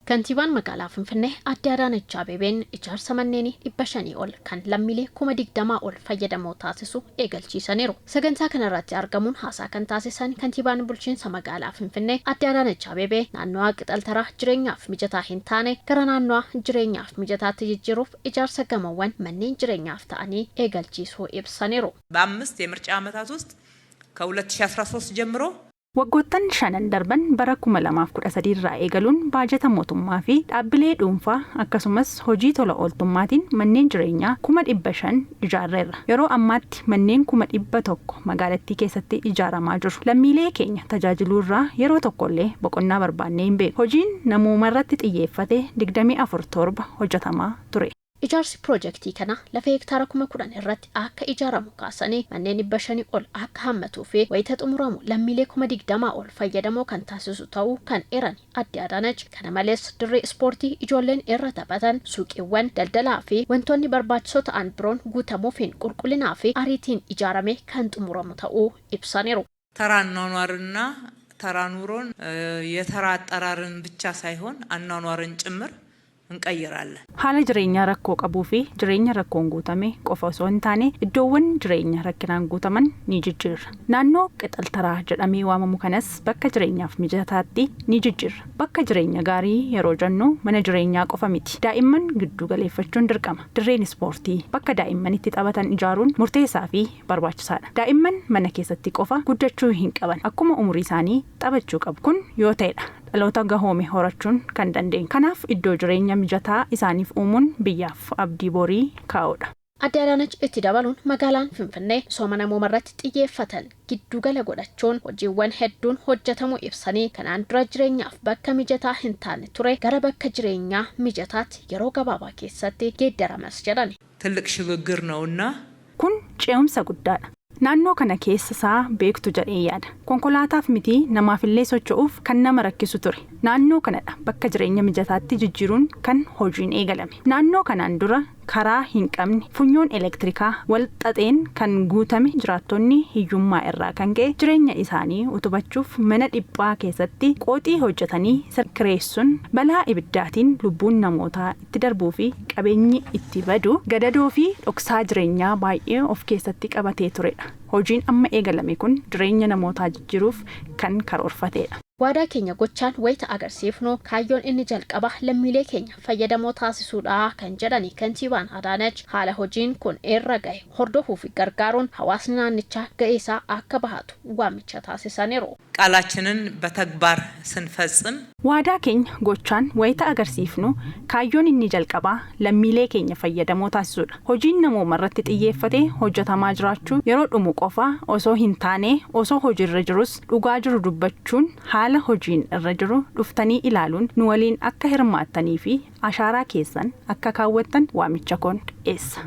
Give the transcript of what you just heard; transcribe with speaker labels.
Speaker 1: Kantiibaan magaalaa Finfinnee Aadde Adaanech Abeebeen ijaarsa manneenii 500 ol kan lammiilee 20,000 ol fayyadamoo taasisu eegalchiisaniiru. Sagantaa kanarratti argamuun haasaa kan taasisan kantiibaan bulchiinsa magaalaa Finfinnee Aadde Adaanech Abeebee naannoo qixaltaraa jireenyaaf mijataa hin taane gara naannoo jireenyaaf mijataatti jijjiiruuf ijaarsa gamoowwan manneen jireenyaaf ta'anii eegalchiisuu ibsaniiru.
Speaker 2: በአምስት የምርጫ ዓመታት ውስጥ ከ2013 ጀምሮ
Speaker 3: waggoottan shanan darban bara 2013 irraa eegaluun baajata mootummaa fi dhaabbilee dhuunfaa akkasumas hojii tola ooltummaatiin manneen jireenyaa 500 ijaarreerra. Yeroo ammaatti manneen 100 magaalattii keessatti ijaaramaa jiru. Lammiilee keenya tajaajiluu irraa yeroo tokkollee boqonnaa barbaannee hin beeku. Hojiin namoomarratti xiyyeeffate 24/7 hojjetamaa ture.
Speaker 1: Ijaarsi piroojeektii kana lafa hektaara 10,000 irratti akka ijaaramu kaasanii manneen 500 ol akka hammatuu fi wayita xumuramu lammiilee 20,000 ol fayyadamoo kan taasisu ta'uu kan eeran Aadde Adaanech. Kana malees dirree ispoortii ijoolleen irra taphatan, suuqiiwwan daldalaa fi wantoonni barbaachisoo ta'an biroon guutamuufiin qulqullinaa fi ariitiin ijaarame kan xumuramu ta'uu ibsaniiru.
Speaker 2: ተራ አኗኗርና ተራ ኑሮን የተራ አጠራርን ብቻ ሳይሆን አኗኗርን ጭምር እንቀይራለን.
Speaker 3: Haala jireenya rakkoo qabuu fi jireenya rakkoon guutame qofa osoo hin taane iddoowwan jireenya rakkinaan guutaman ni jijjiirra. Naannoo qixaltaraa jedhamee waamamu kanas bakka jireenyaaf mijataatti ni jijjiirra. Bakka jireenya gaarii yeroo jennu mana jireenyaa qofa miti. Daa'imman giddu galeeffachuun dirqama. Dirreen ispoortii bakka daa'imman itti taphatan ijaaruun murteessaa fi barbaachisaadha. Daa'imman mana keessatti qofa guddachuu hin qaban. Akkuma umurii isaanii taphachuu qabu. Kun yoo ta'edha dhaloota gahoome horachuun kan dandeenyu. Kanaaf iddoo jireenya mijataa isaaniif uumuun biyyaaf abdii borii kaa'udha.
Speaker 1: Aadde Adaanech itti dabaluun magaalaan Finfinnee sooma namoomarratti xiyyeeffatan giddugala godhachuun hojiiwwan hedduun hojjetamuu ibsanii kanaan dura jireenyaaf bakka mijataa hin taane ture gara bakka jireenyaa mijataatti yeroo gabaabaa keessatti geeddaramas jedhan.
Speaker 2: ትልቅ ሽግግር ነውና
Speaker 3: kun ce'umsa guddaadha. Naannoo kana keessa isaa beektu jedhee yaada. Konkolaataaf miti namaafillee socho'uuf kan nama rakkisu ture. Naannoo kanadha bakka jireenya mijataatti jijjiiruun kan hojiin eegalame. Naannoo kanaan dura karaa hin qabne funyoon elektirikaa wal xaxeen kan guutame jiraattonni hiyyummaa irraa kan ka'e jireenya isaanii utubachuuf mana dhiphaa keessatti qooxii hojjetanii sirkireessuun balaa ibiddaatiin lubbuun namootaa itti darbuu fi qabeenyi itti badu gadadoo fi dhoksaa jireenyaa baay'ee of keessatti qabatee turedha. Hojiin amma eegalame kun jireenya namootaa jijjiiruuf kan karoorfatedha.
Speaker 1: Waadaa keenya gochaan wayita agarsiifnu kaayyoon inni jalqaba lammiilee keenya fayyadamoo taasisuudha kan jedhani kantiibaan Adaanech. Haala hojiin kun irra gahe hordofuu fi gargaaruun hawaasni naannichaa ga'eesaa akka bahatu waamicha taasisaniiru.
Speaker 2: ቃላችንን በተግባር ስንፈጽም
Speaker 3: waadaa keenya gochaan wayita agarsiifnu kaayyoon inni jalqabaa lammiilee keenya fayyadamoo taasisuudha. Hojiin namoomarratti xiyyeeffate hojjetamaa jiraachuu yeroo dhumu qofa osoo hin taane osoo hojiirra jirus dhugaa jiru dubbachuun haala hojiin irra jiru dhuftanii ilaaluun nu waliin akka hirmaattanii fi ashaaraa keessan akka kaawwattan waamicha koon dhiyeessa.